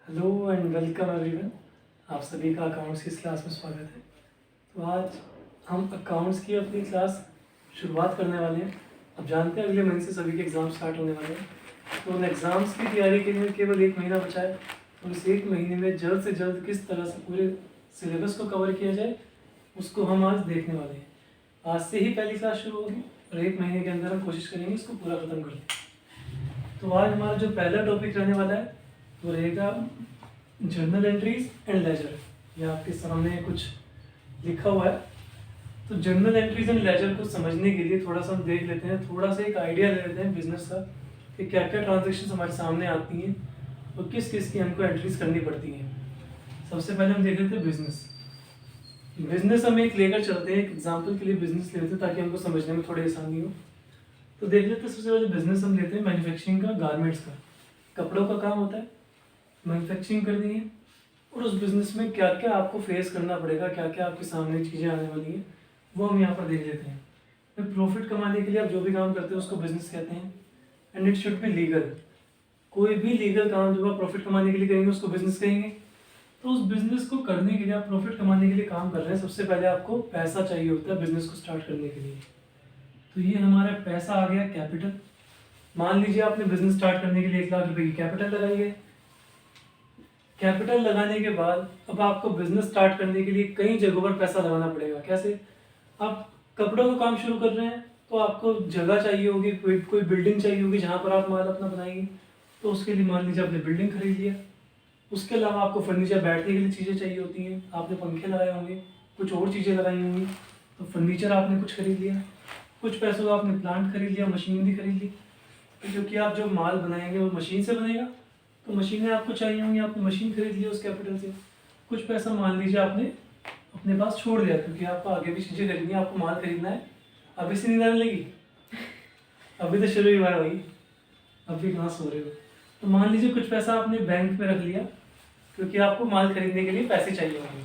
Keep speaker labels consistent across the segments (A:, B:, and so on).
A: Hello and welcome everyone. आप सभी का अकाउंट्स की इस क्लास में स्वागत है। तो आज हम अकाउंट्स की अपनी क्लास शुरुआत करने वाले हैं। अब जानते हैं अगले महीने से सभी के एग्ज़ाम स्टार्ट होने वाले हैं, तो उन एग्ज़ाम्स की तैयारी के लिए केवल 1 महीना बचा है। तो इस 1 महीने में जल्द से जल्द किस तरह से पूरे सिलेबस को कवर किया जाए उसको हम आज देखने वाले हैं। आज से ही पहली क्लास शुरू होगी और 1 महीने के अंदर हम कोशिश करेंगे इसको पूरा ख़त्म कर दें। तो आज हमारा जो पहला टॉपिक रहने वाला है वो रहेगा जर्नल एंट्रीज एंड लेजर। ये आपके सामने कुछ लिखा हुआ है। तो जर्नल एंट्रीज एंड लेजर को समझने के लिए थोड़ा सा हम देख लेते हैं, थोड़ा सा एक आइडिया ले लेते हैं बिजनेस का कि क्या क्या ट्रांजेक्शन हमारे सामने आती हैं और किस किस की हमको एंट्रीज करनी पड़ती हैं। सबसे पहले हम देख लेते हैं बिजनेस। बिजनेस हम एक लेकर चलते हैं, एक एग्जाम्पल के लिए बिजनेस लेते हैं ताकि हमको समझने में थोड़ी आसानी हो। तो देख लेते हैं, सबसे पहले बिजनेस हम लेते हैं मैन्युफैक्चरिंग का, गारमेंट्स का। कपड़ों का काम होता है, मैन्युफैक्चरिंग करनी है और उस बिज़नेस में क्या क्या आपको फेस करना पड़ेगा, क्या क्या आपके सामने चीज़ें आने वाली हैं, वो हम यहाँ पर देख लेते हैं। तो प्रॉफिट कमाने के लिए आप जो भी काम करते हैं उसको बिजनेस कहते हैं and it should be legal. कोई भी लीगल काम जब आप प्रॉफिट कमाने के लिए करेंगे उसको बिजनेस कहेंगे। तो उस बिजनेस को करने के लिए, आप प्रॉफिट कमाने के लिए काम कर रहे हैं, सबसे पहले आपको पैसा चाहिए होता है बिजनेस को स्टार्ट करने के लिए। तो ये हमारा पैसा आ गया, कैपिटल। मान लीजिए आपने बिजनेस स्टार्ट करने के लिए 1 लाख रुपए की कैपिटल लगाई है। कैपिटल लगाने के बाद अब आपको बिजनेस स्टार्ट करने के लिए कई जगहों पर पैसा लगाना पड़ेगा। कैसे? आप कपड़ों का काम शुरू कर रहे हैं तो आपको जगह चाहिए होगी, कोई बिल्डिंग चाहिए होगी जहाँ पर आप माल अपना बनाएंगे। तो उसके लिए मान लीजिए आपने बिल्डिंग खरीद लिया। उसके अलावा आपको फर्नीचर, बैठने के लिए चीज़ें चाहिए होती हैं, आपने पंखे लगाए होंगे, कुछ और चीज़ें लगाई होंगी। तो फर्नीचर आपने कुछ खरीद लिया, कुछ पैसों का आपने प्लांट खरीद लिया, मशीन भी खरीद ली। क्योंकि आप जो माल बनाएंगे वो मशीन से बनेगा, तो मशीनें आपको चाहिए होंगी, आपने मशीन खरीद लिया उस कैपिटल से। कुछ पैसा मान लीजिए आपने अपने पास छोड़ दिया क्योंकि आपको आगे भी चीज़ें खरीदनी है, आपको माल खरीदना है। अभी से नींद आने लगी? अभी तो शुरू ही हुआ है भाई, अभी कहाँ सो रहे हो। तो मान लीजिए कुछ पैसा आपने बैंक में रख लिया क्योंकि आपको माल खरीदने के लिए पैसे चाहिए होंगे।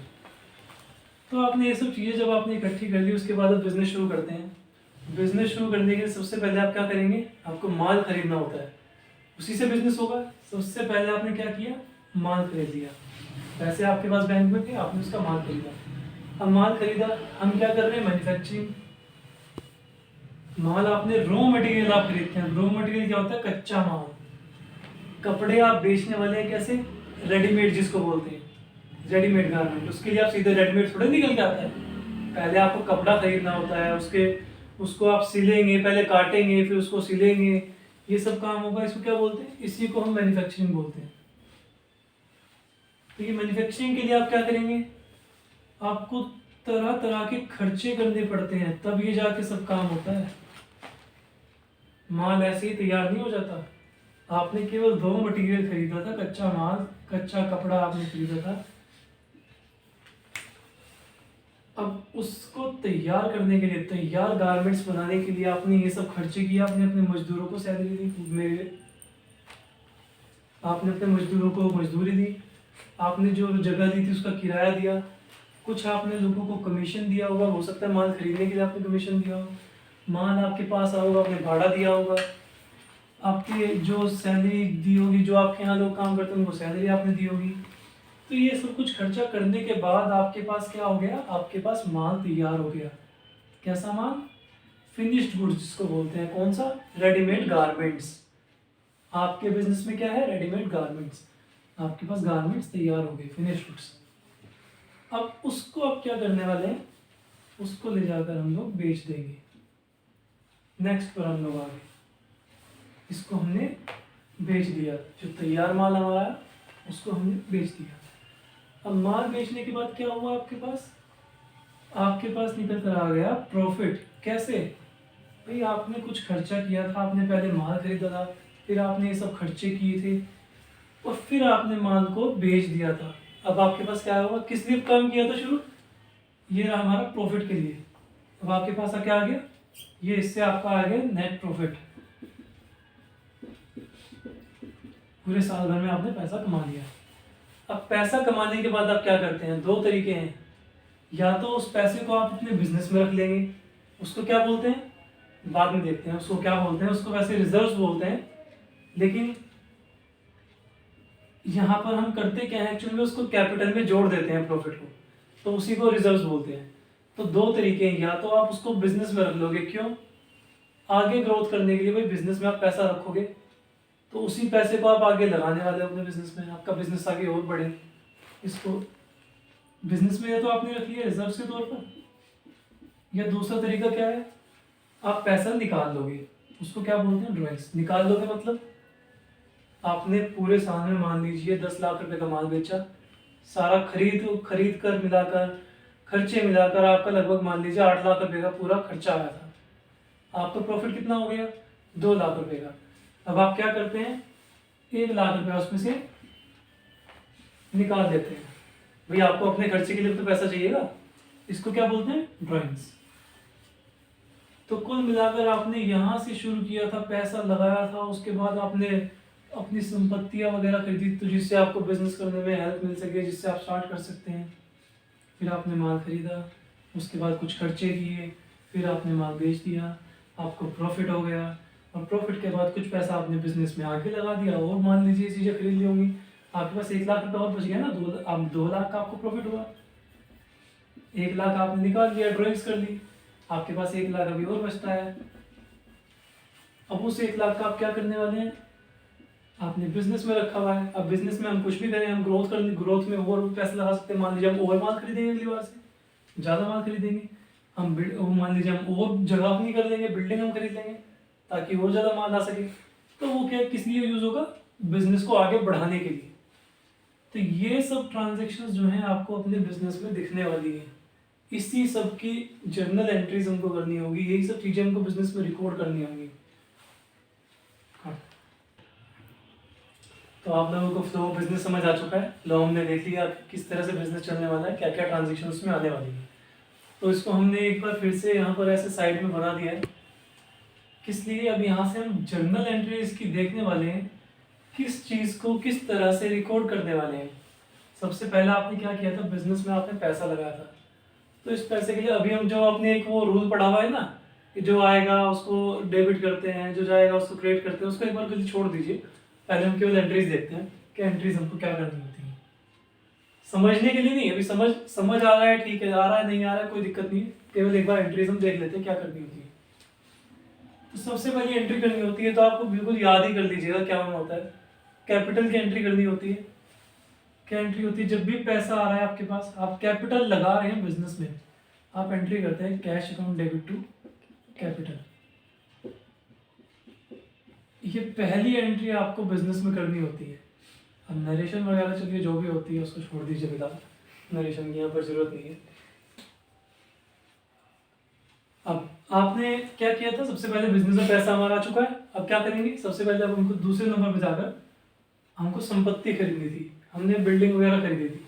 A: तो आपने ये सब चीज़ें जब आपने इकट्ठी कर ली, उसके बाद आप बिजनेस शुरू करते हैं। बिजनेस शुरू करने के लिए सबसे पहले आप क्या करेंगे? आपको माल खरीदना होता है, उसी से बिजनेस होगा। सबसे पहले आपने क्या किया? माल खरीद लिया। पैसे आपके पास बैंक में थे, आपने उसका माल खरीदा। अब माल खरीदा, हम क्या कर रहे हैं? मैन्युफैक्चरिंग। माल आपने रॉ मटेरियल आप खरीदते हैं। रॉ मटेरियल क्या होता है? कच्चा माल। कपड़े आप बेचने वाले हैं कैसे? रेडीमेड जिसको बोलते हैं, रेडीमेड गारमेंट। उसके लिए आप सीधे रेडीमेड थोड़े निकल के आता है। पहले आपको कपड़ा खरीदना होता है, उसको आप सिलेंगे, पहले काटेंगे, फिर उसको सिलेंगे, ये सब काम होगा। इसको क्या बोलते हैं? इसी को हम मैन्युफैक्चरिंग बोलते हैं। तो ये मैन्युफैक्चरिंग के लिए आप क्या करेंगे? आपको तरह तरह के खर्चे करने पड़ते हैं, तब ये जाके सब काम होता है। माल ऐसे ही तैयार नहीं हो जाता। आपने केवल दो मटेरियल खरीदा था, कच्चा माल, कच्चा कपड़ा आपने खरीदा था। अब उसको तैयार करने के लिए, तैयार गारमेंट्स बनाने के लिए आपने ये सब खर्चे किए। आपने अपने मजदूरों को सैलरी दी, आपने अपने मजदूरों को मजदूरी दी, आपने जो जगह दी थी उसका किराया दिया, कुछ आपने लोगों को कमीशन दिया होगा। हो सकता है माल खरीदने के लिए आपने कमीशन दिया हो, माल आपके पास आया होगा, आपने भाड़ा दिया होगा, आपकी जो सैलरी दी होगी, जो आपके यहाँ लोग काम करते हैं उनको सैलरी आपने दी होगी। तो ये सब कुछ खर्चा करने के बाद आपके पास क्या हो गया? आपके पास माल तैयार हो गया। कैसा माल? फिनिश्ड गुड्स जिसको बोलते हैं। कौन सा? Readymade garments. आपके बिजनेस में क्या है? Readymade garments. आपके पास गारमेंट्स तैयार हो गए, फिनिश्ड गुड्स। अब उसको आप क्या करने वाले हैं? उसको ले जाकर हम लोग बेच देंगे। नेक्स्ट पर हम लोग आ गए, इसको हमने बेच दिया। जो तैयार माल हमारा उसको हमने बेच दिया। अब माल बेचने के बाद क्या हुआ? आपके पास निकल कर आ गया प्रॉफिट। कैसे? भाई आपने कुछ खर्चा किया था, आपने पहले माल खरीदा था, फिर आपने ये सब खर्चे किए थे और फिर आपने माल को बेच दिया था। अब आपके पास क्या होगा? किस लिए काम किया था शुरू? ये रहा हमारा प्रॉफिट के लिए। अब आपके पास क्या आ गया? ये इससे आपका आ गया नेट प्रॉफिट। पूरे साल भर में आपने पैसा कमा लिया। अब पैसा कमाने के बाद आप क्या करते हैं? दो तरीके हैं। या तो उस पैसे को आप अपने बिजनेस में रख लेंगे, उसको क्या बोलते हैं? बाद में देखते हैं उसको क्या बोलते हैं। उसको वैसे रिजर्व्स बोलते हैं, लेकिन यहाँ पर हम करते क्या है एक्चुअली में, उसको कैपिटल में जोड़ देते हैं प्रॉफिट को, तो उसी को रिजर्व्स बोलते हैं। तो दो तरीके हैं, या तो आप उसको बिजनेस में रख लोगे, क्यों, आगे ग्रोथ करने के लिए, भाई बिजनेस में आप पैसा रखोगे तो उसी पैसे को आप आगे लगाने वाले हो अपने बिजनेस में, आपका बिजनेस आगे और बढ़े। इसको बिजनेस में या तो आपने रख लिया रिजर्व्स के तौर पर, या दूसरा तरीका क्या है, आप पैसा निकाल लोगे, उसको क्या बोलते हैं, ड्रॉइंग्स निकाल लोगे। मतलब आपने पूरे साल में मान लीजिए 10 लाख रुपए का माल बेचा, सारा खरीद कर मिलाकर, खर्चे मिलाकर आपका लगभग मान लीजिए 8 लाख रुपए का पूरा खर्चा आया था। आपका प्रॉफिट कितना हो गया, 2 लाख रुपए का। अब आप क्या करते हैं, 1 लाख रुपया उसमें से निकाल देते हैं, भाई आपको अपने खर्चे के लिए तो पैसा चाहिएगा, इसको क्या बोलते हैं, ड्रॉइंग्स। तो कुल मिलाकर आपने यहाँ से शुरू किया था, पैसा लगाया था, उसके बाद आपने अपनी संपत्तियाँ वगैरह खरीदी तो जिससे आपको बिजनेस करने में हेल्प मिल सके, जिससे आप स्टार्ट कर सकते हैं। फिर आपने माल खरीदा, उसके बाद कुछ खर्चे किए, फिर आपने माल बेच दिया, आपको प्रॉफिट हो गया, और प्रॉफिट के बाद कुछ पैसा आपने बिजनेस में आगे लगा दिया, और मान लीजिए चीज़ें खरीद ली होंगी, आपके पास 1 लाख रुपये और बच गया ना, 2 लाख का आपको प्रॉफिट हुआ। 1 लाख आपने निकाल लिया, ड्रॉइंग्स कर ली, आपके पास 1 लाख अभी और बचता है। अब उस 1 लाख का आप क्या करने वाले हैं, आपने बिजनेस में रखा हुआ है। अब बिजनेस में हम कुछ भी करें, हम ग्रोथ में और पैसा लगा सकते हैं। मान लीजिए हम और माल खरीदेंगे, अगली बार से ज़्यादा माल खरीदेंगे, मान लीजिए हम और जगह अपनी कर लेंगे, बिल्डिंग हम खरीद लेंगे ताकि और ज़्यादा माल आ सके। तो वो क्या किस लिए यूज़ होगा, बिजनेस को आगे बढ़ाने के लिए। तो ये सब ट्रांजेक्शन्स जो हैं आपको अपने बिजनेस में दिखने वाली हैं, इसी सब की जर्नल एंट्रीज हमको करनी होगी, यही सब चीज़ें हमको बिजनेस में रिकॉर्ड करनी होंगी। हाँ, तो आप लोगों को फ्लो ऑफ बिजनेस समझ आ चुका है, लो हमने देख लिया किस तरह से बिजनेस चलने वाला है, क्या क्या ट्रांजेक्शन उसमें आने वाली है। तो इसको हमने एक बार फिर से यहाँ पर ऐसे साइड में बना दिया है, किस लिए, अब यहाँ से हम जर्नल एंट्रीज की देखने वाले हैं, किस चीज़ को किस तरह से रिकॉर्ड करने वाले हैं। सबसे पहला आपने क्या किया था, बिजनेस में आपने पैसा लगाया था, तो इस पैसे के लिए अभी हम जो अपने एक वो रूल पढ़ा हुआ है ना, कि जो आएगा उसको डेबिट करते हैं, जो जाएगा उसको क्रेडिट करते हैं, उसको एक बार जल्दी छोड़ दीजिए। पहले हम केवल एंट्रीज देखते हैं कि एंट्रीज हमको क्या करनी होती है, समझने के लिए नहीं, अभी समझ आ रहा है, ठीक है, आ रहा है, नहीं आ रहा है, कोई दिक्कत नहीं है, केवल एक बार एंट्रीज हम देख लेते हैं क्या करनी होती है। तो सबसे पहले एंट्री करनी होती है, तो आपको बिल्कुल याद ही कर लीजिएगा क्या होता है, कैपिटल की एंट्री करनी होती है। क्या एंट्री होती है, जब भी पैसा आ रहा है आपके पास, आप कैपिटल लगा रहे हैं बिजनेस में, आप एंट्री करते हैं cash account debit to capital. ये पहली एंट्री आपको बिजनेस में करनी होती है। अब नरेशन वगैरह चलिए जो भी होती है उसको छोड़ दीजिए, फिलहाल नरेशन की यहाँ पर जरूरत नहीं है। अब आपने क्या किया था, सबसे पहले बिजनेस में पैसा हमारा आ चुका है, अब क्या करेंगे, सबसे पहले अब हमको दूसरे नंबर पर जाकर हमको संपत्ति खरीदनी थी, हमने बिल्डिंग वगैरह खरीदी थी।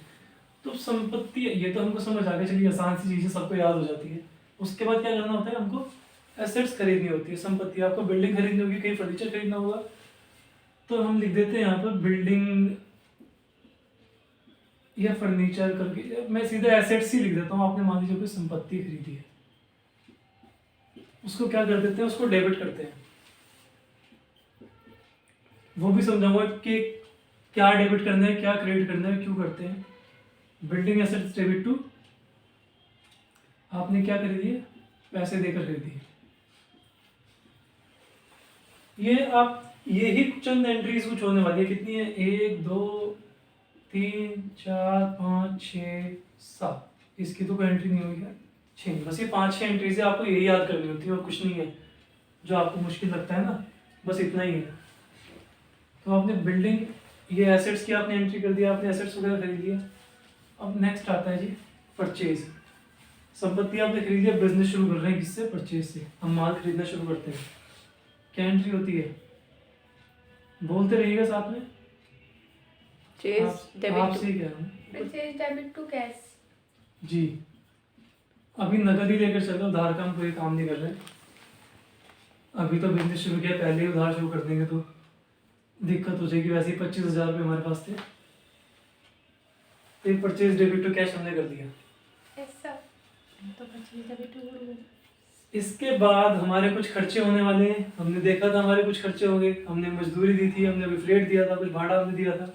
A: तो संपत्ति, ये तो हमको समझ आ गया, चलिए आसान सी चीज़ें सबको याद हो जाती है। उसके बाद क्या करना होता है, हमको एसेट्स खरीदनी होती है, संपत्ति, आपको बिल्डिंग खरीदनी होगी, कहीं फर्नीचर खरीदना होगा, तो हम लिख देते हैं यहाँ पर बिल्डिंग या फर्नीचर करके, मैं सीधे एसेट्स ही लिख देता हूँ। आपने मान लीजिए कोई संपत्ति खरीदी है, उसको क्या कर देते हैं, उसको डेबिट करते हैं। वो भी समझाऊंगा कि क्या डेबिट करना है, क्या क्रेडिट करना है, क्यों करते हैं। बिल्डिंग एसेट्स डेबिट टू, आपने क्या खरीदी है, पैसे देकर खरीदी है। ये आप यही चंद एंट्रीज कुछ होने वाली है, कितनी है, 1 2 3 4 5 6 7, इसकी तो कोई एंट्री नहीं हुई है, 6, बस ये 5-6 एंट्रीज है, आपको यही याद करनी होती है और कुछ नहीं है जो आपको मुश्किल लगता है ना, बस इतना ही है। तो आपने बिल्डिंग, ये एसेट्स की आपने एंट्री कर दिया, आपने एसेट्स वगैरह खरीद लिया। अब नेक्स्ट आता है जी परचेज, संपत्ति आपने खरीद लिया, बिजनेस शुरू कर रहे हैं किससे, परचेज से, हम माल खरीदना शुरू करते हैं। क्या एंट्री होती है, बोलते रहिएगा साथ में, आपसे ही कह रहा हूँ,
B: परचेज डेबिट टू कैश
A: जी। अभी नकद ही लेकर चल रहे, उधार का हम कोई काम नहीं कर रहे, अभी तो बिजनेस शुरू किया, पहले ही उधार शुरू कर देंगे तो दिक्कत हो जाएगी। वैसे ही 25,000 रुपये हमारे पास थे, तो परचेज डेबिट टू कैश हमने कर दिया।
B: ऐसा तो परचेज डेबिट टू,
A: इसके बाद हमारे कुछ खर्चे होने वाले हैं, हमने देखा था हमारे कुछ खर्चे हो गए, हमने मजदूरी दी थी, हमने अभी फ्रेट दिया था, कुछ भाड़ा हमने दिया था,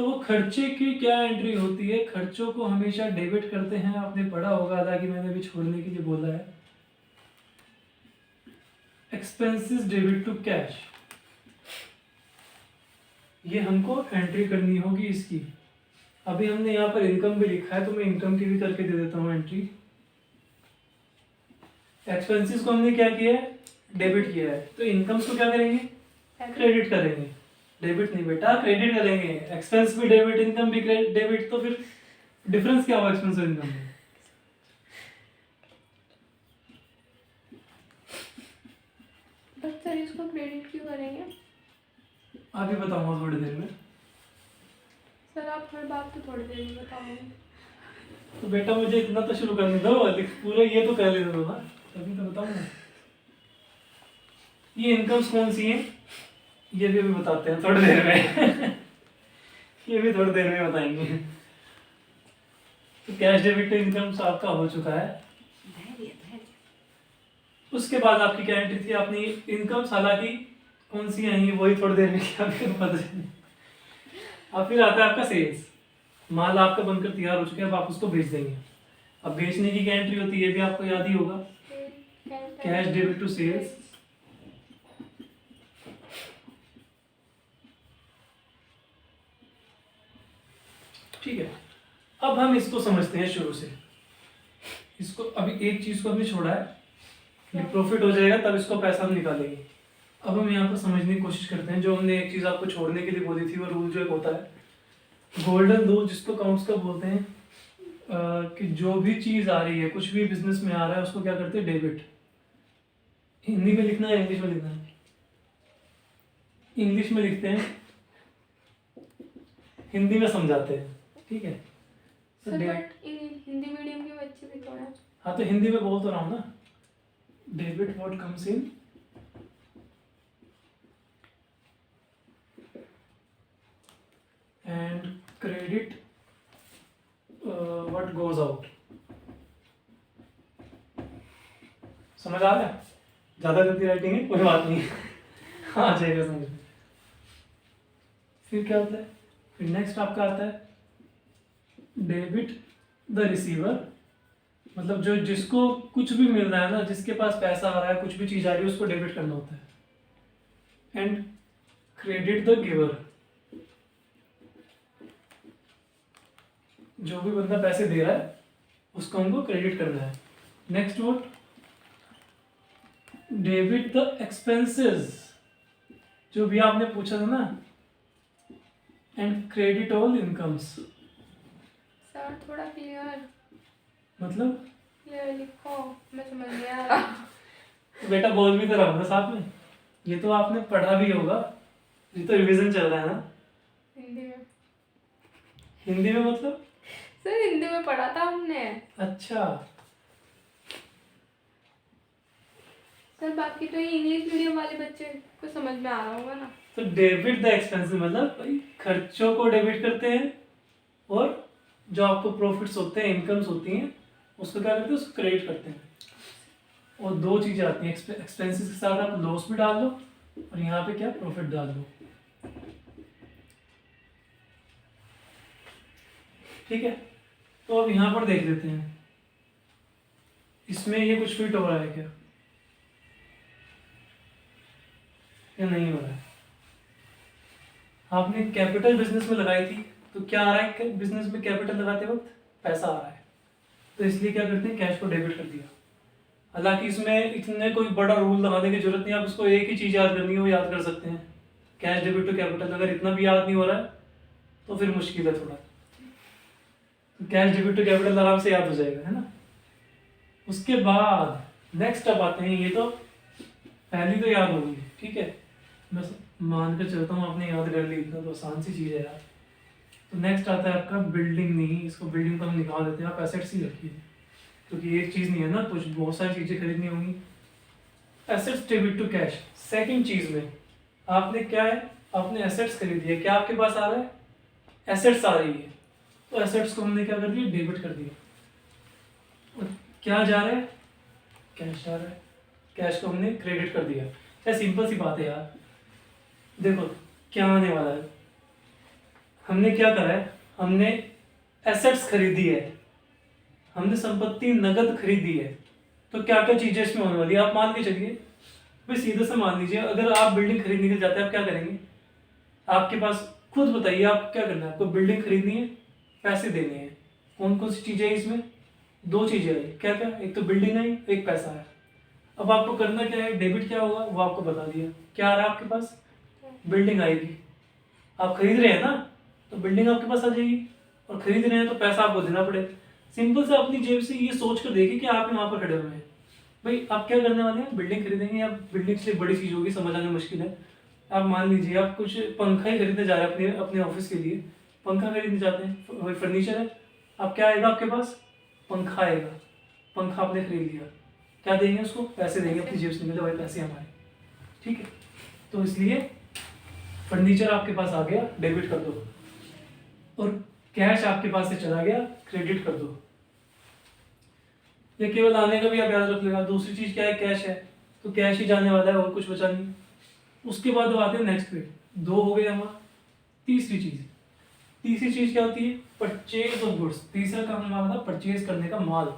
A: तो वो खर्चे की क्या एंट्री होती है? खर्चों को हमेशा डेबिट करते हैं, आपने पढ़ा होगा, हालांकि मैंने अभी छोड़ने के लिए बोला है। एक्सपेंसेस डेबिट टू कैश, ये हमको एंट्री करनी होगी इसकी। अभी हमने यहाँ पर इनकम भी लिखा है, तो मैं इनकम की भी करके दे देता हूँ एंट्री। एक्सपेंसेस को हमने क्या किया है? डेबिट किया है। तो इनकम्स को क्या करेंगे? क्रेडिट करेंगे। डेबिट नहीं बेटा, क्रेडिट करेंगे। एक्सपेंस भी डेबिट, इनकम भी डेबिट, तो फिर डिफरेंस क्या होगा एक्सपेंस और इनकम में?
B: बट सर इसको क्रेडिट क्यों करेंगे?
A: अभी बताऊंगा थोड़ी देर में।
B: सर आप हर बात तो थोड़ी देर में बताओगे।
A: तो बेटा मुझे इतना तो शुरू करने दो, पूरा ये तो कर लेने दो ना, तभी तो बताऊंगा। ये इनकम्स कौन सी हैं? ये भी अभी बताते हैं थोड़ी देर में। ये भी थोड़ी देर में बताएंगे। तो कैश डेबिट इनकम्स आपका हो चुका है। उसके बाद आपकी क्या एंट्री थी? अपनी इनकम्स, हालांकि कौन सी आई वही थोड़ी देर में क्या पता चले। अब फिर आता है आपका सेल्स। माल आपका बनकर तैयार हो चुका है, अब आप उसको बेच देंगे। अब बेचने की क्या एंट्री होती है, ये भी आपको याद ही होगा। Cash debit to sales. ठीक है, अब हम इसको समझते हैं शुरू से। इसको अभी एक चीज को हमने छोड़ा है, ये प्रॉफिट हो जाएगा तब इसको पैसा हम निकालेंगे। अब हम यहाँ पर समझने की कोशिश करते हैं। जो हमने एक चीज आपको छोड़ने के लिए बोली थी, वो रूल जो एक होता है गोल्डन रूल, जिसको अकाउंट्स का बोलते हैं, कि जो भी चीज आ रही है, कुछ भी बिजनेस में आ रहा है, उसको क्या करते हैं? डेबिट। हिंदी में लिखना है, इंग्लिश में लिखना है? इंग्लिश में लिखते हैं, हिंदी में समझाते हैं, ठीक है? तो
B: सर बट हिंदी मीडियम के बच्चे भी तो हैं।
A: हाँ, तो हिंदी में बोल तो रहा हूँ ना। Debit what comes in and credit what goes out. समझ आ रहा है? ज्यादा गलती राइटिंग है, कोई बात नहीं। आ जाएगा समझ में। फिर क्या होता है? फिर नेक्स्ट आपका आता है डेबिट द रिसीवर, मतलब जो जिसको कुछ भी मिल रहा है ना, जिसके पास पैसा आ रहा है, कुछ भी चीज आ रही है, उसको डेबिट करना होता है। एंड क्रेडिट द गिवर, जो भी बंदा पैसे दे रहा है उसको हमको क्रेडिट करना है। Next word debit the expenses, जो भी आपने पूछा था ना। And credit all incomes.
B: Sir थोड़ा क्लियर
A: मतलब
B: क्लियर लिखो, मैं समझ नहीं आ रहा।
A: तो बेटा बोल भी तो रहा हूँ साथ में, ये तो आपने पढ़ा भी होगा, ये तो रिवीजन चल रहा है ना।
B: हिंदी में?
A: हिंदी में मतलब?
B: सर हिंदी में पढ़ा था हमने।
A: अच्छा,
B: सर बाकी तो ये इंग्लिश मीडियम वाले बच्चे को समझ में आ रहा होगा ना।
A: तो डेबिट द एक्सपेंसेस मतलब भाई खर्चों को डेबिट करते हैं, और जो आपको प्रॉफिट्स होते हैं, इनकम्स होती हैं, उसको क्या करते हैं? उसको क्रेडिट करते हैं। और दो चीजें आती हैं, एक्सपेंसेस के साथ आप लॉस भी डाल दो, और यहाँ पे क्या? प्रॉफिट डाल दो। ठीक है, तो अब यहाँ पर देख लेते हैं, इसमें ये कुछ फिट हो रहा है क्या या नहीं हो रहा है? आपने कैपिटल बिजनेस में लगाई थी, तो क्या आ रहा है बिजनेस में? कैपिटल लगाते वक्त पैसा आ रहा है, तो इसलिए क्या करते हैं? कैश को डेबिट कर दिया। हालांकि इसमें इतने कोई बड़ा रूल लगाने की जरूरत नहीं है, आप इसको एक ही चीज याद करनी है, वो याद कर सकते हैं, कैश डेबिट टू कैपिटल। अगर इतना भी याद नहीं हो रहा है तो फिर मुश्किल है थोड़ा। तो कैश डेबिट टू कैपिटल आराम से याद हो जाएगा, है ना। उसके बाद नेक्स्ट अब आते हैं, ये तो पहली तो याद होगी, ठीक है, बस मान कर चलता हूँ आपने याद कर ली, इतना तो आसान सी चीज़ है यार। तो नेक्स्ट आता है आपका बिल्डिंग, नहीं इसको बिल्डिंग को हम निकाल देते हैं, आप एसेट्स ही रखिए, क्योंकि एक चीज़ नहीं है ना, कुछ बहुत सारी चीज़ें खरीदनी होंगी। Assets debit to cash, second चीज़ में आपने क्या है? आपने एसेट्स खरीदी है, क्या आपके पास आ रहा है? एसेट्स आ रही है, तो एसेट्स को हमने क्या कर दिया? डेबिट कर दिया। और क्या जा रहा है? कैश जा रहा है, कैश को हमने क्रेडिट कर दिया। क्या सिंपल सी बात है यार। देखो क्या आने वाला है, हमने क्या करा है, हमने एसेट्स खरीदी है, हमने संपत्ति नगद खरीदी है। तो क्या क्या चीजें इसमें होने वाली है आप मान के चलिए। भाई सीधे से मान लीजिए, अगर आप बिल्डिंग खरीदने के लिए जाते हैं आप क्या करेंगे, आपके पास खुद बताइए आप क्या करना है, आपको बिल्डिंग खरीदनी है, पैसे देने हैं। कौन कौन सी चीजें हैं इसमें, दो चीजें हैं, क्या क्या, एक तो बिल्डिंग है, एक पैसा है। अब आपको करना क्या है, डेबिट क्या होगा वो आपको बता दिया। क्या आ रहा है आपके पास, बिल्डिंग आएगी, आप खरीद रहे हैं ना, तो बिल्डिंग आपके पास आ जाएगी, और खरीद रहे हैं तो पैसा आपको देना पड़ेगा। सिंपल से अपनी जेब से ये सोच कर देखिए कि आप यहाँ पर खड़े हुए हैं। भाई आप क्या करने वाले हैं, बिल्डिंग खरीदेंगे, या बिल्डिंग से बड़ी चीज़ होगी समझ आना मुश्किल है। आप मान लीजिए आप कुछ पंखा ही खरीदने जा रहे हैं अपने अपने ऑफिस के लिए, पंखा खरीदने जाते हैं, वही फर्नीचर है। आप क्या आएगा आपके पास, पंखा आएगा, पंखा आपने खरीद लिया, क्या देंगे उसको, पैसे देंगे, अपनी जेब से निकले भाई पैसे हमारे, ठीक है। तो इसलिए फर्नीचर आपके पास आ गया, डेबिट कर दो, और कैश आपके पास से चला गया, क्रेडिट कर दो। ये केवल आने का भी आप याद रख लेगा। दूसरी चीज क्या है, कैश है, तो कैश ही जाने वाला है, और कुछ बचा नहीं। उसके बाद आते हैं नेक्स्ट पे, दो हो गए हमारा। तीसरी चीज क्या होती है, परचेज ऑफ गुड्स। तीसरा काम हमारा था परचेज करने का माल,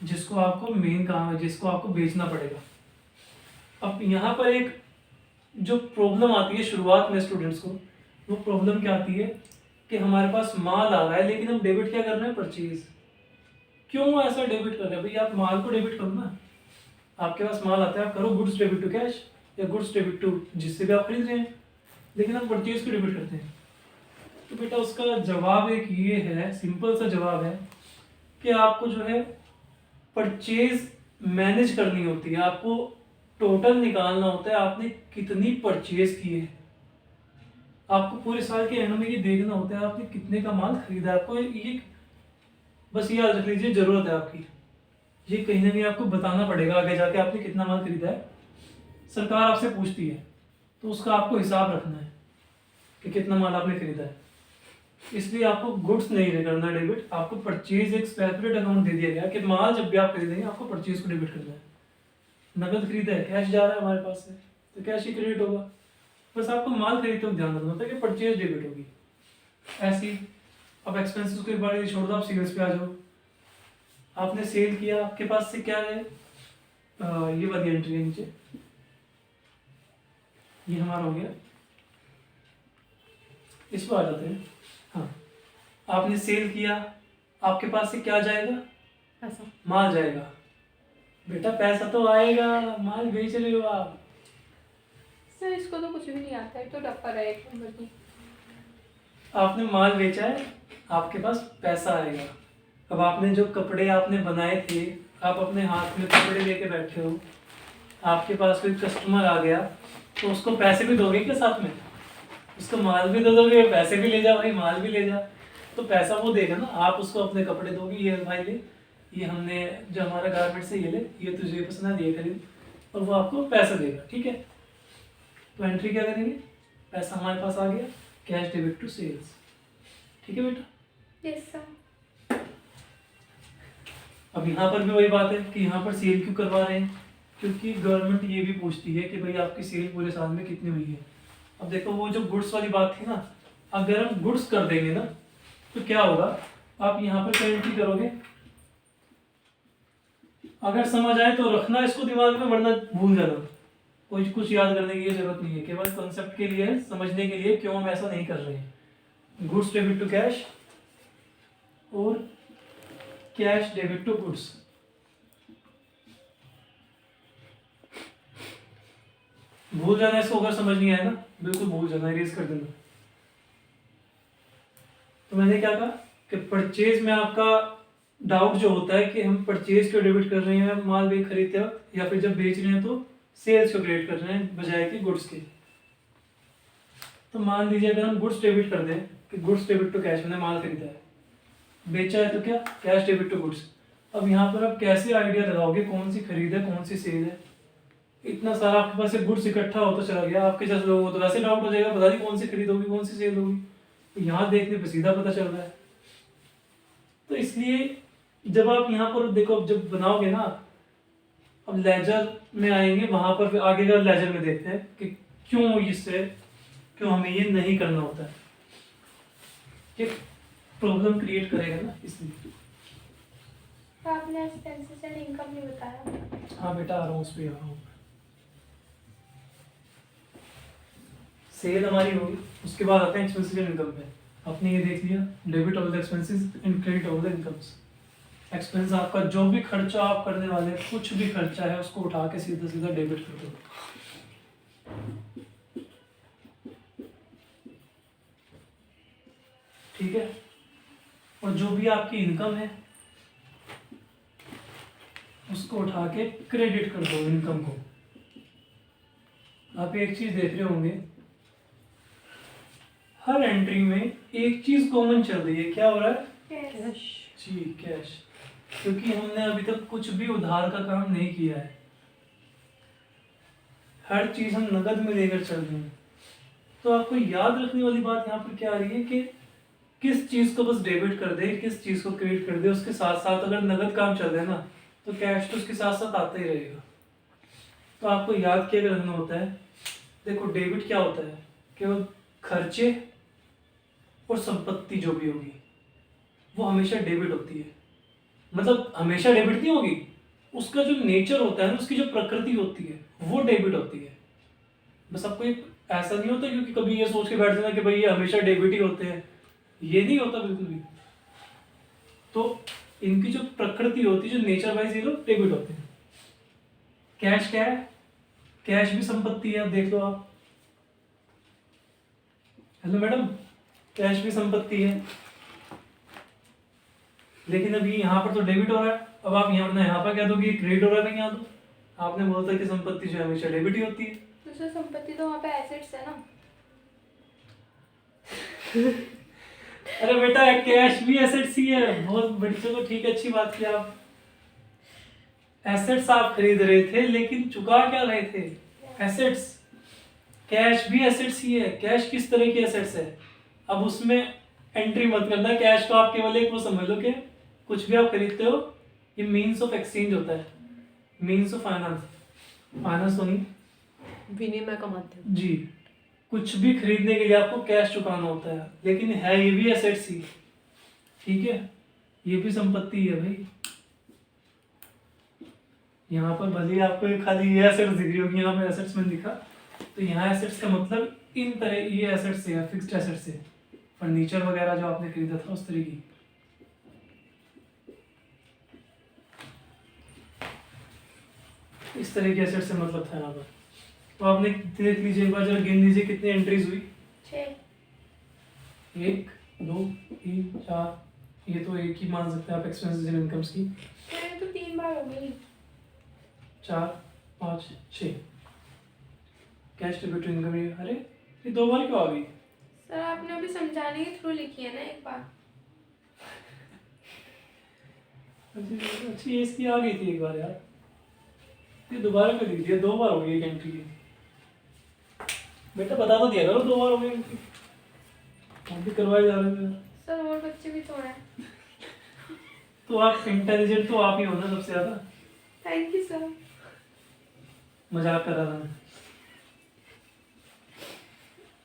A: जिसको आपको मेन काम है, जिसको आपको बेचना पड़ेगा। अब यहाँ पर एक जो प्रॉब्लम आती है शुरुआत में स्टूडेंट्स को, वो प्रॉब्लम क्या आती है कि हमारे पास माल आ रहा है लेकिन हम डेबिट क्या कर रहे हैं, परचेज। क्यों ऐसा डेबिट कर रहे हैं, भाई आप माल को डेबिट करो ना। आपके पास माल आता है, आप करो गुड्स डेबिट टू कैश, या गुड्स डेबिट टू जिससे भी आप खरीद रहे हैं, लेकिन हम परचेज को डेबिट करते हैं। तो बेटा उसका जवाब एक ये है, सिंपल सा जवाब है कि आपको जो है परचेज मैनेज करनी होती है, आपको टोटल निकालना होता है, आपने कितनी परचेज की है। आपको पूरे साल के एंड में ये देखना होता है आपने कितने का माल खरीदा है। आपको ये बस ये याद रख लीजिए, जरूरत है आपकी, ये कहीं ना कहीं आपको बताना पड़ेगा आगे जाके आपने कितना माल खरीदा है। सरकार आपसे पूछती है तो उसका आपको हिसाब रखना है कि कितना माल आपने खरीदा है। इसलिए आपको गुड्स नहीं करना डेबिट, आपको परचेज एक सेपरेट अकाउंट दे दिया गया कि माल जब भी आप खरीदेंगे आपको परचेज को डेबिट करना है। नगद खरीदा है, कैश जा रहा है हमारे पास से, तो कैश ही क्रेडिट होगा। बस आपको माल खरीदते वक्त ध्यान रखना होता है कि परचेज डेबिट होगी। ऐसी अब एक्सपेंसेस के बारे में छोड़ दो, आप सेल्स पे आ जाओ। आपने सेल किया, आपके पास से क्या है, ये वाली एंट्री है नीचे, ये हमारा हो गया। इस पर आ जाते हैं। हाँ, आपने सेल किया, आपके पास से क्या जाएगा,
B: पैसा,
A: माल जाएगा। बेटा पैसा तो आएगा, माल बेच रहे हो आप।
B: सर इसको तो कुछ भी नहीं आता है, तो टप्पर है एक नंबर की।
A: आपने माल बेचा है, आपके पास पैसा आएगा। अब आपने जो कपड़े आपने बनाए थे, आप अपने हाथ में कपड़े लेके बैठे हो, आपके पास कोई कस्टमर आ गया तो उसको पैसे भी दोगे क्या साथ में, उसको माल भी दे दोगे, पैसे भी ले जा भाई, माल भी ले जा। तो पैसा वो देगा ना, आप उसको अपने कपड़े दोगे, ये भाई ले, ये हमने जो हमारा गारमेंट से ये ले, ये तुझे पसंद है ये खरीद, और वो आपको पैसा देगा, ठीक है। तो एंट्री क्या करेंगे, पैसा हमारे पास आ गया, कैश डेबिट टू सेल्स, ठीक है बेटा।
B: Yes sir.
A: अब यहाँ पर भी वही बात है कि यहाँ पर सेल क्यों करवा रहे हैं, क्योंकि गवर्नमेंट ये भी पूछती है कि भाई आपकी सेल पूरे साल में कितनी हुई है। अब देखो वो जो गुड्स वाली बात थी ना, अगर हम गुड्स कर देंगे ना तो क्या होगा, आप यहाँ पर क्या एंट्री करोगे, अगर समझ आए तो रखना इसको दिमाग में, वरना भूल जाना। कोई कुछ याद करने की जरूरत नहीं है, केवल कॉन्सेप्ट के लिए, समझने के लिए क्यों हम ऐसा नहीं कर रहे हैं। गुड्स डेबिट टू कैश और कैश डेबिट टू गुड्स। भूल जाना इसको, अगर समझ नहीं आया ना बिल्कुल भूल जाना, इरेज कर देना। तो मैंने क्या कहा कि परचेज में आपका डाउट जो होता है कि हम परचेज को डेबिट कर रहे हैं माल भी खरीदते वक्त, या फिर जब बेच रहे हैं तो सेल्स को क्रेडिट कर रहे हैं बजाय कि गुड्स के। तो मान लीजिए अगर हम गुड्स डेबिट कर दें कि गुड्स डेबिट टू कैश, मैंने माल खरीदा है, बेचा है तो क्या, कैश डेबिट टू गुड्स। अब यहाँ पर आप कैसे आइडिया लगाओगे कौन सी खरीद है कौन सी सेल है। इतना सारा आपके पास गुड्स इकट्ठा होता चला गया, आपके जैसे लोगों को तो वैसे डाउट हो जाएगा, पता नहीं कौन सी खरीद होगी कौन सी सेल होगी। तो यहाँ देखने पे सीधा पता चल रहा है। तो इसलिए जब आप यहाँ पर देखो, अब जब बनाओगे ना, अब लेजर में आएंगे, वहां पर आगे का लेजर में देखते हैं कि क्यों इससे, क्यों हमें ये नहीं करना होता है। ये प्रॉब्लम क्रिएट करेगा ना, इसलिए।
B: तो आपने एक्सपेंसेस एंड इनकम नहीं बताया।
A: हाँ बेटा, आ रहा हूँ, उस पर आ रहा हूँ। सेल हमारी होगी, उसके बाद आते हैं एक्सपेंसेस एंड इनकम पे। आपने ये देख लिया, debit all the expenses and credit all the incomes. Expense आपका जो भी खर्चा आप करने वाले हैं, कुछ भी खर्चा है उसको उठा के सीधा सीधा डेबिट कर दो। ठीक है, और जो भी आपकी इनकम है उसको उठा के क्रेडिट कर दो इनकम को। आप एक चीज देख रहे होंगे, हर एंट्री में एक चीज कॉमन चल रही है। क्या हो रहा है?
B: कैश।
A: जी, कैश। क्योंकि हमने अभी तक कुछ भी उधार का काम नहीं किया है, हर चीज हम नगद में लेकर चल रहे हैं। तो आपको याद रखने वाली बात यहाँ पर क्या आ रही है कि किस चीज को बस डेबिट कर दे, किस चीज को क्रेडिट कर दे। उसके साथ साथ अगर नगद काम चल रहा है ना, तो कैश तो उसके साथ साथ आता ही रहेगा। तो आपको याद क्या करना होता है, देखो डेबिट क्या होता है, केवल खर्चे और संपत्ति जो भी होगी वो हमेशा डेबिट होती है। मतलब हमेशा डेबिट नहीं होगी, उसका जो नेचर होता है ना, उसकी जो प्रकृति होती है वो डेबिट होती है। बस आपको ऐसा नहीं होता क्योंकि कभी ये सोच के बैठ जाना कि भाई ये हमेशा डेबिट ही होते हैं, ये नहीं होता बिल्कुल भी। तो इनकी जो प्रकृति होती है, जो नेचर वाइज ये लोग डेबिट होते हैं। कैश क्या है? कैश भी संपत्ति है, अब देख लो आप। हेलो मैडम, कैश भी संपत्ति है, लेकिन अभी यहाँ पर तो डेबिट हो रहा है। अब आप यहाँ पर क्या दोगे, क्रेडिट हो रहा है, यहाँ दो। आपने बोला था कि संपत्ति जो है हमेशा डेबिट ही होती है।
B: तो सर संपत्ति तो वहाँ पे एसेट्स है ना।
A: अरे बेटा, कैश भी एसेट्स ही है। बहुत बड़ी, चलो ठीक है, अच्छी बात की। आप एसेट्स आप खरीद रहे थे, लेकिन चुका क्या रहे थे? एसेट्स। कैश भी एसेट्स ही है। कैश किस तरह की एसेट्स है, अब उसमें एंट्री मत करना। कैश को आप केवल एक वो समझ लो कि कुछ भी आप खरीदते हो, ये मीन्स ऑफ एक्सचेंज होता है, मीन्स ऑफ फाइनेंस। फाइनेंस तो नहीं,
C: विनिमय का माध्यम।
A: जी। कुछ भी खरीदने के लिए आपको कैश चुकाना होता है, लेकिन है ये भी एसेट्स ही। ठीक है, ये भी संपत्ति है भाई। यहाँ पर भले ही आपको खाली ये एसेट्स दिख रही होगी, यहाँ पर एसेट्स में लिखा, तो यहाँ एसेट्स का मतलब इन तरह ये एसेट्स है, फिक्स्ड एसेट्स है। फर्नीचर वगैरह जो आपने खरीदा था उस तरह की। इस तरह के एसेट से मतलब था यहाँ पर। तो आपने देख लीजिए एक बार, जरा गिन लीजिए कितनी एंट्रीज हुई।
B: 6।
A: 1 2 3 4, ये तो एक ही मान सकते हैं आप एक्सपेंसेस एंड इनकम्स की।
B: मैंने तो 3 बार हो गई।
A: 4 5 6 कैश डेबिट टू इनकम। ये अरे ये 2 बार क्यों आ गई?
B: सर आपने अभी समझाने के थ्रू लिखी है ना एक बार।
A: अच्छी इसकी आ गई थी एक बार यार, ये दोबारा कर दीजिए। 2 बार हो गई एक एंट्री की। बेटा बता तो दिया करो 2 बार हो गई एंट्री, आप भी करवाए जा रहे थे।
B: सर और बच्चे भी तो हैं।
A: तो आप इंटेलिजेंट तो आप ही हो ना सबसे ज्यादा।
B: Thank you sir.
A: मजाक कर रहा था मैं।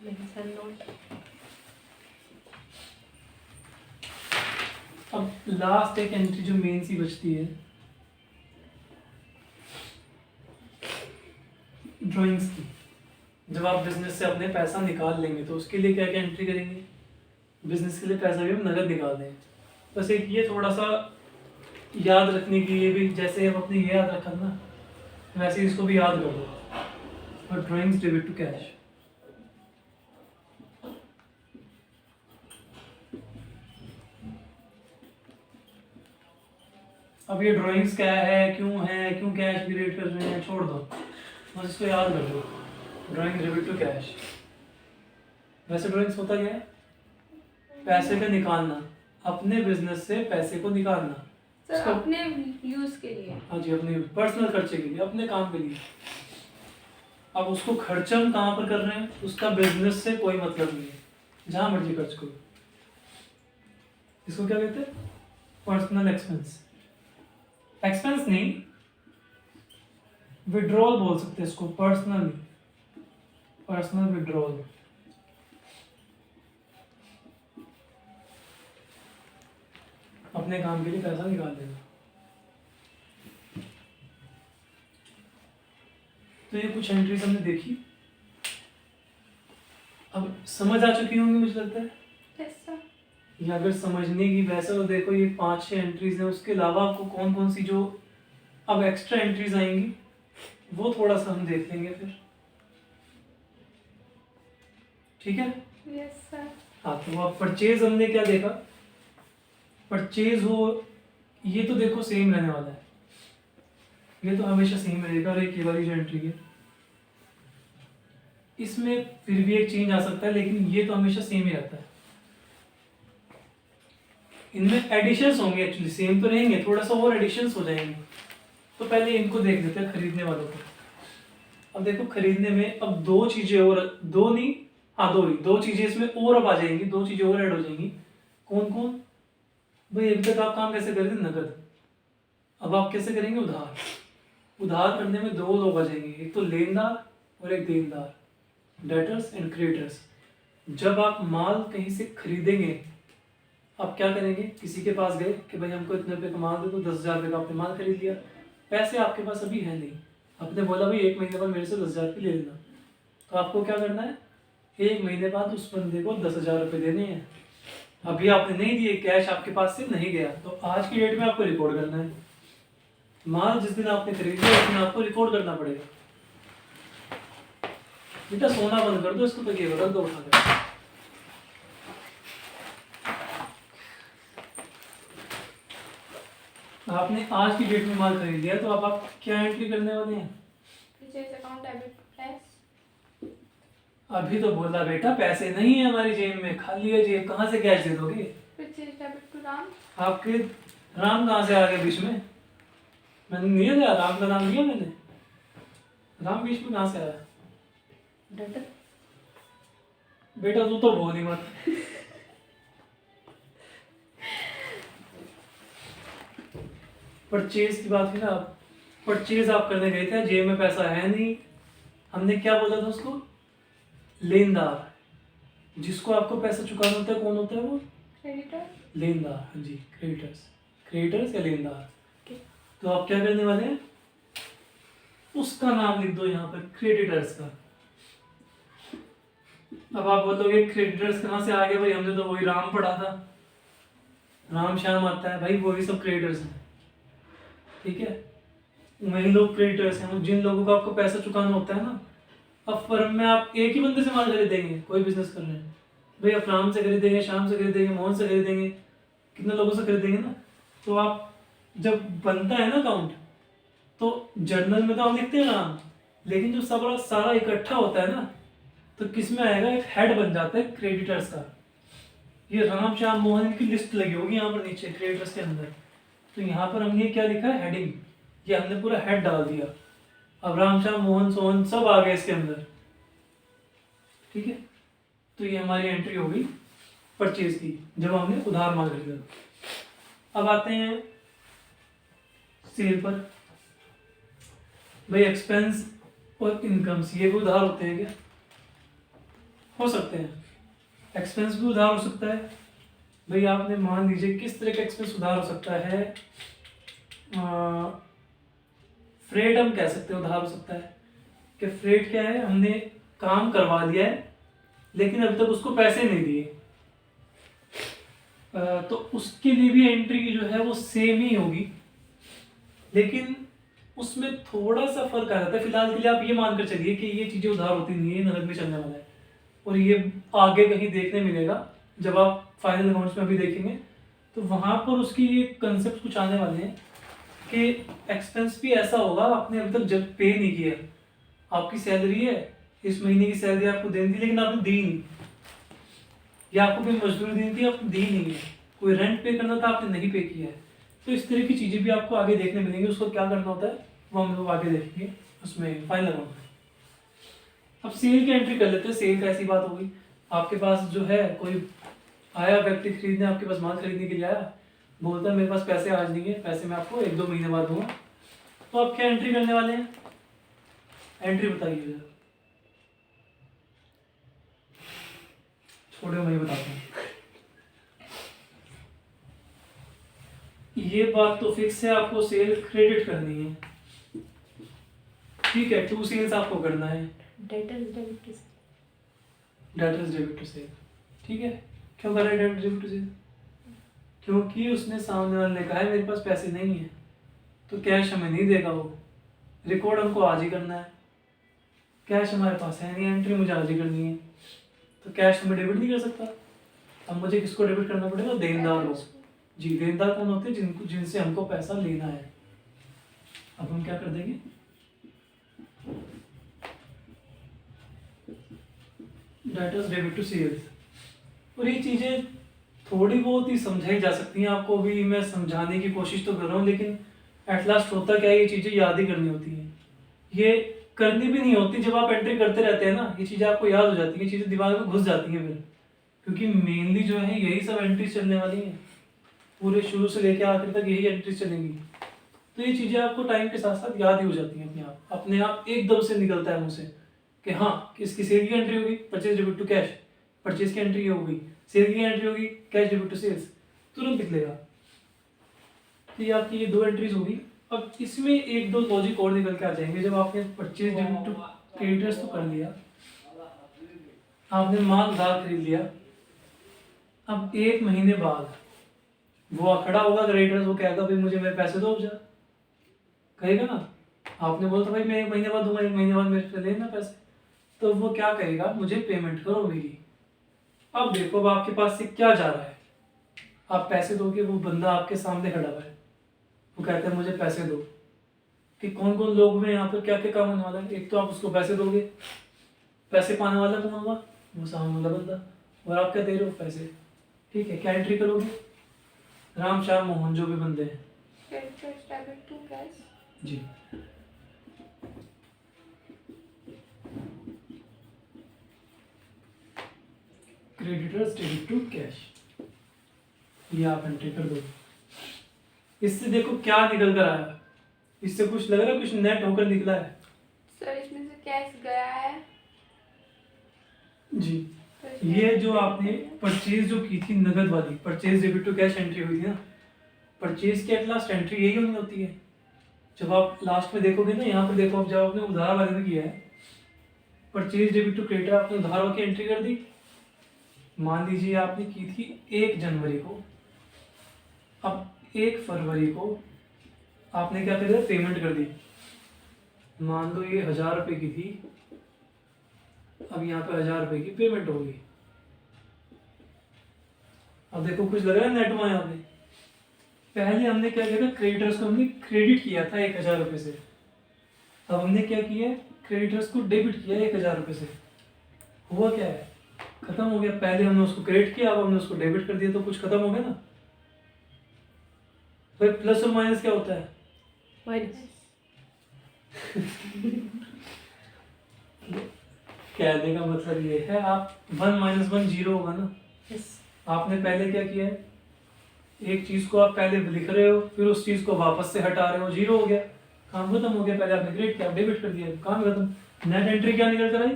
C: नहीं सर, नोट।
A: अब लास्ट एक एंट्री जो मेन सी बचती है, ड्राइंग्स की। जब आप बिजनेस से अपने पैसा निकाल लेंगे तो उसके लिए क्या क्या एंट्री करेंगे? बिजनेस के लिए पैसा भी हम नगद निकाल दें। बस एक ये थोड़ा सा याद रखने की, ये भी जैसे हम अपने ये याद रखा ना, वैसे इसको भी याद कर दो। और ड्राइंग्स डेबिट टू कैश। अब ये ड्राइंग्स क्या है, क्यों कैश भी रेट कर रहे हैं, छोड़ दो, बस इसको याद कर दो। Drawing debit to cash. वैसे ड्राइंग्स होता क्या है? पैसे का निकालना, अपने बिजनेस से पैसे को निकालना।
B: सर
A: उसका-
B: अपने यूज के लिए।
A: हाँ जी, अपने पर्सनल खर्चे के लिए, अपने काम के लिए। अब उसको खर्चा हम कहाँ पर कर रहे हैं, उसका बिजनेस से कोई मतलब नहीं है, जहाँ मर्जी खर्च करो। इसको क्या कहते हैं? Personal expense. एक्सपेंस नहीं, विड्रॉल बोल सकते हैं इसको। Personal withdrawal. अपने काम के लिए पैसा निकाल लेना। तो ये कुछ एंट्रीज हमने देखी, अब समझ आ चुकी होंगी मुझे लगता है।
B: ऐसा
A: या अगर समझने की वैसा तो देखो ये 5-6 एंट्रीज हैं, उसके अलावा आपको कौन कौन सी जो अब एक्स्ट्रा एंट्रीज आएंगी वो थोड़ा सा हम देख लेंगे फिर, ठीक है।
B: Yes sir.
A: हाँ तो अब परचेज हमने क्या देखा, परचेज हो ये तो देखो सेम रहने वाला है, ये तो हमेशा सेम रहेगा। और एक ये वाली जो एंट्री है इसमें फिर भी एक चेंज आ सकता है, लेकिन ये तो हमेशा सेम ही रहता है। इनमें एडिशंस होंगे, एक्चुअली सेम तो रहेंगे, थोड़ा सा और एडिशंस हो जाएंगे। तो पहले इनको देख लेते हैं खरीदने वालों को। अब देखो खरीदने में अब दो चीजें और, दो नहीं हाँ दो ही, दो चीजें इसमें और अब आ जाएंगी, दो चीजें और ऐड हो जाएंगी। कौन कौन भाई, अभी तक आप काम कैसे कर रहे थे नकद, अब आप कैसे करेंगे उधार। उधार करने में दो लोग आ जाएंगे, एक तो लेनदार और एक देनदार, डेटर्स एंड क्रेडिटर्स। जब आप माल कहीं से खरीदेंगे आप क्या करेंगे, किसी के पास गए कि भाई हमको इतने रुपये का माल दे दो, 10,000 रुपये का आपने माल खरीद लिया, पैसे आपके पास अभी है नहीं, आपने बोला भाई 1 महीने बाद मेरे से 10,000 रुपये ले लेना। तो आपको क्या करना है, 1 महीने बाद उस बंदे को 10,000 रुपये देने हैं। अभी आपने नहीं दिए, कैश आपके पास से नहीं गया, तो आज की डेट में आपको रिकॉर्ड करना है। माल जिस दिन आपने खरीद लिया उस दिन आपको रिकॉर्ड करना पड़ेगा। बेटा सोना बंद कर दो इसको, तो ये रख दो उठा कर। आपने आज की डेट में माल खरीद लिया, तो अब आप क्या एंट्री करने वाले हैं।
B: Purchase account debit cash.
A: अभी तो बोला बेटा पैसे नहीं है हमारी जेब में, खाली है जेब, कहाँ से कैश दे दोगे।
B: Purchase debit to Ram.
A: आपके राम कहाँ से आ गया बीच में, मैंने नहीं दिया राम का नाम लिया मैंने, राम बीच में कहाँ से आया।
C: डेटर।
A: बेटा तू तो बोल ही मत। परचेज की बात की ना, परचेज आप करने गए थे, जेब में पैसा है नहीं, हमने क्या बोला था उसको, लेनदार। जिसको आपको पैसा चुकाना होता है कौन होता है वो,
B: क्रेडिटर।
A: लेनदार। हाँ जी क्रेडिटर्स, क्रेडिटर्स या लेनदार। तो आप क्या करने वाले हैं, उसका नाम लिख दो यहाँ पर, क्रेडिटर्स का। अब आप बोलोगे क्रेडिटर्स कहाँ से आ गए भाई, हमने तो वही राम पढ़ा था, राम श्याम आता है भाई, वो भी सब क्रेडिटर्स हैं, ठीक है। वही लोग क्रेडिटर्स हैं, जिन लोगों को आपको पैसा चुकाना होता है ना। अब फर्म में आप एक ही बंदे से माल खरीदेंगे, कोई बिजनेस कर रहे हैं भाई, आप राम से खरीदेंगे, श्याम से खरीदेंगे, मोहन से खरीदेंगे, कितने लोगों से खरीदेंगे ना। तो आप जब बनता है ना अकाउंट, तो जर्नल में तो हम लिखते हैं राम, लेकिन जो सब सारा इकट्ठा होता है ना, तो किस में आएगा, एक हेड बन जाता है क्रेडिटर्स का। ये राम श्याम मोहन इनकी लिस्ट लगी होगी यहाँ पर नीचे क्रेडिटर्स के अंदर। तो यहाँ पर हमने क्या लिखा है, हेडिंग, ये हमने पूरा हेड डाल दिया। अब राम श्याम मोहन सोहन सब आ गए इसके अंदर, ठीक है। तो ये हमारी एंट्री होगी परचेज की, जब हमने उधार माल खरीदा। अब आते हैं सेल पर। भाई एक्सपेंस और इनकम्स ये भी उधार होते हैं क्या, हो सकते हैं। एक्सपेंस भी उधार हो सकता है भाई, आपने मान लीजिए किस तरह का एक्सपेंस उधार हो सकता है, फ्रेट हम कह सकते हैं उधार हो सकता है। कि फ्रेट क्या है, हमने काम करवा लिया है लेकिन अभी तक उसको पैसे नहीं दिए, तो उसके लिए भी एंट्री जो है वो सेम ही होगी, लेकिन उसमें थोड़ा सा फर्क आ जाता है। फिलहाल के लिए आप ये मानकर चलिए कि ये चीज़ें उधार होती नहीं है, नकद में चलने वाला है, और ये आगे कहीं देखने मिलेगा जब आप फाइनल अकाउंट्स में भी देखेंगे, तो वहाँ पर उसकी ये कंसेप्ट कुछ आने वाले हैं कि एक्सपेंस भी ऐसा होगा, आपने अभी तक जब पे नहीं किया, आपकी सैलरी है, इस महीने की सैलरी आपको देनी थी लेकिन आपने दी नहीं, या आपको कोई मजदूरी देनी थी आपने दी नहीं है, कोई रेंट पे करना था आपने नहीं पे किया है। तो इस तरह की चीज़ें भी आपको आगे देखने मिलेंगी, उसको क्या करना होता है वो हम लोग आगे देखेंगे उसमें फाइनल अकाउंट में। अब सेल की एंट्री कर लेते हैं। सेल का ऐसी बात होगी, आपके पास जो है कोई आया व्यक्ति खरीदने, आपके पास माल खरीदने के लिए आया, बोलता है मेरे पास पैसे आज नहीं है, पैसे मैं आपको 1-2 महीने बाद दूंगा। तो आप क्या एंट्री करने वाले हैं, एंट्री बताइए जरा, छोड़ो मैं ही बताता हूँ। ये बात तो फिक्स है, आपको सेल क्रेडिट करनी है। ठीक है, 2 सेल्स आपको करना है।
C: Debtors debit to
A: debtors debit to sale. ठीक है, क्यों कर रहा है डेटर्स डेबिट टू सेल? क्योंकि उसने सामने वाले ने कहा है मेरे पास पैसे नहीं है, तो कैश हमें नहीं देगा वो। रिकॉर्ड हमको आज ही करना है, कैश हमारे पास है नहीं, एंट्री मुझे आज ही करनी है, तो कैश हमें डेबिट नहीं कर सकता। अब मुझे किसको डेबिट करना पड़ेगा? देनदार को। जी, देनदार कौन होते हैं? जिनसे हमको पैसा लेना है। अब हम क्या कर देंगे? Debtors debit to sales. और ये चीज़ें थोड़ी बहुत ही समझाई जा सकती हैं, आपको भी मैं समझाने की कोशिश तो कर रहा हूँ, लेकिन एट लास्ट होता क्या है, ये चीज़ें याद ही करनी होती हैं। ये करनी भी नहीं होती, जब आप एंट्री करते रहते हैं ना, ये चीज़ें आपको याद हो जाती हैं, ये चीज़ें दिमाग में घुस जाती हैं फिर, क्योंकि मेनली जो है यही सब एंट्रीज चलने वाली हैं, पूरे शुरू से लेकर आखिर तक यही एंट्रीज चलेंगी। तो ये चीज़ें आपको टाइम के साथ साथ याद ही हो जाती हैं, अपने आप एकदम से निकलता है मुँह से कि हाँ, किसकी सेल की एंट्री होगी, purchase debit to cash, purchase की एंट्री हो गई, सेल की एंट्री होगी, कैश डेबिट टू सेल्स, तुरंत निकलेगा। तो ये आपकी ये 2 एंट्रीज होगी। अब इसमें 1-2 लॉजिक और निकल के आ जाएंगे। जब आपने परचेज डेबिट टू क्रेडिटर्स तो कर लिया, आपने माल उधार खरीद लिया, अब 1 महीने बाद वो खड़ा होगा क्रेडिटर्स, वो कहेगा भाई मुझे मेरे पैसे दो, जा कहेगा ना। आपने बोला था भाई मैं 1 महीने बाद दूंगा, 1 महीने बाद मेरे से लेना पैसे, तो वो क्या कहेगा? मुझे पेमेंट करो मेरी। अब देखो, अब आपके पास से क्या जा रहा है, आप पैसे दोगे, वो बंदा आपके सामने खड़ा हुआ है, वो कहता है मुझे पैसे दो। कि कौन कौन लोग हैं यहाँ पर, क्या क्या काम होने वाला है? एक तो आप उसको पैसे दोगे, पैसे पाने वाला कौन होगा? वो सामने वाला बंदा, और आप क्या दे रहे हो? पैसे। ठीक है, क्या एंट्री करोगे? राम श्याम मोहन जो भी बंदे हैं।
B: Debtors debit to cash.
A: जी, क्रेडिटर्स डेबिट टू कैश, ये आप एंट्री कर दो। इससे देखो क्या निकल कर आया, इससे कुछ लग रहा है, कुछ नेट होकर निकला है?
B: सर इसमें से कैश गया है।
A: जी,
B: तो इसमें
A: ये जो आपने परचेज जो की थी नगद वाली, purchase debit to cash entry हुई थी ना, परचेज की एट लास्ट एंट्री यही होनी होती है। जब आप लास्ट में देखोगे ना, यहाँ पर देखो, आप जब आपने उधार वाले में किया है परचेज डेबिट टू क्रेडिटर, आपने उधार वाली एंट्री कर दी। मान लीजिए आपने की थी 1 जनवरी को, अब 1 फरवरी को आपने क्या कर दिया? पेमेंट कर दी। मान लो ये 1000 रुपये की थी, अब यहाँ पे 1000 रुपये की पेमेंट होगी। अब देखो कुछ लग रहा है नेट में यहाँ पे। पहले हमने क्या किया था? क्रेडिटर्स को हमने क्रेडिट किया था 1000 रुपये से, अब हमने क्या किया है? क्रेडिटर्स को डेबिट किया 1000 रुपये से। हुआ क्या है? खत्म हो गया। पहले हमने उसको क्रेडिट किया, अब हमने उसको डेबिट कर दिया, तो कुछ खत्म हो गया ना। तो प्लस और माइनस क्या होता है?
C: माइनस।
A: कहने का मतलब ये है, आप 1 - 1 0 होगा ना।
C: यस।
A: आपने पहले क्या किया है? एक चीज को आप पहले लिख रहे हो, फिर उस चीज को वापस से हटा रहे हो, 0 हो गया, काम खत्म हो गया। पहले आपने क्रेडिट किया, डेबिट कर दिया, काम खत्म। नेट एंट्री क्या निकल कर आई?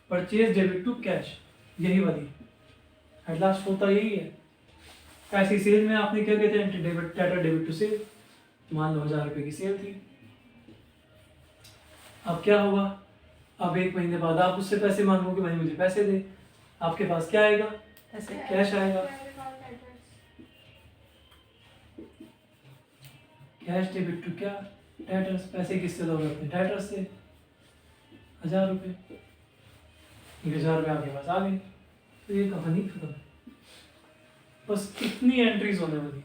A: परचेज डेबिट टू कैश, यही वाली एट लास्ट होता यही है। ऐसी सेल में आपने क्या कहते हैं? Debit, debtor debit to sale. मान लो 1000 रुपये की सेल थी, अब क्या होगा? अब 1 महीने बाद आप उससे पैसे मांगोगे, भाई मुझे पैसे दे। आपके पास क्या आएगा?
C: ऐसे
A: कैश आएगा। कैश डेबिट टू क्या? डेटर्स। पैसे किससे दोगे? अपने डेटर्स से। 1000 रुपये, 1000 रुपये आपके पास आ गए, तो ये कहानी खत्म। बस इतनी एंट्रीज होने वाली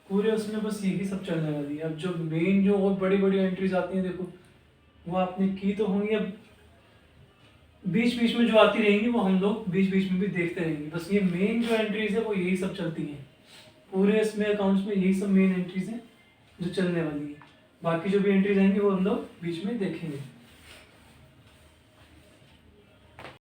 A: पूरे, उसमें बस यही सब चलने वाली है। अब जो मेन जो और बड़ी बड़ी एंट्रीज आती हैं, देखो वो आपने की तो होंगी, अब बीच बीच में जो आती रहेंगी वो हम लोग बीच बीच में भी देखते रहेंगे। बस ये मेन जो एंट्रीज है वो यही सब चलती हैं पूरे इसमें अकाउंट्स में, यही सब मेन एंट्रीज हैं जो चलने वाली है। बाकी जो भी एंट्रीज आएंगी वो हम लोग बीच में देखेंगे।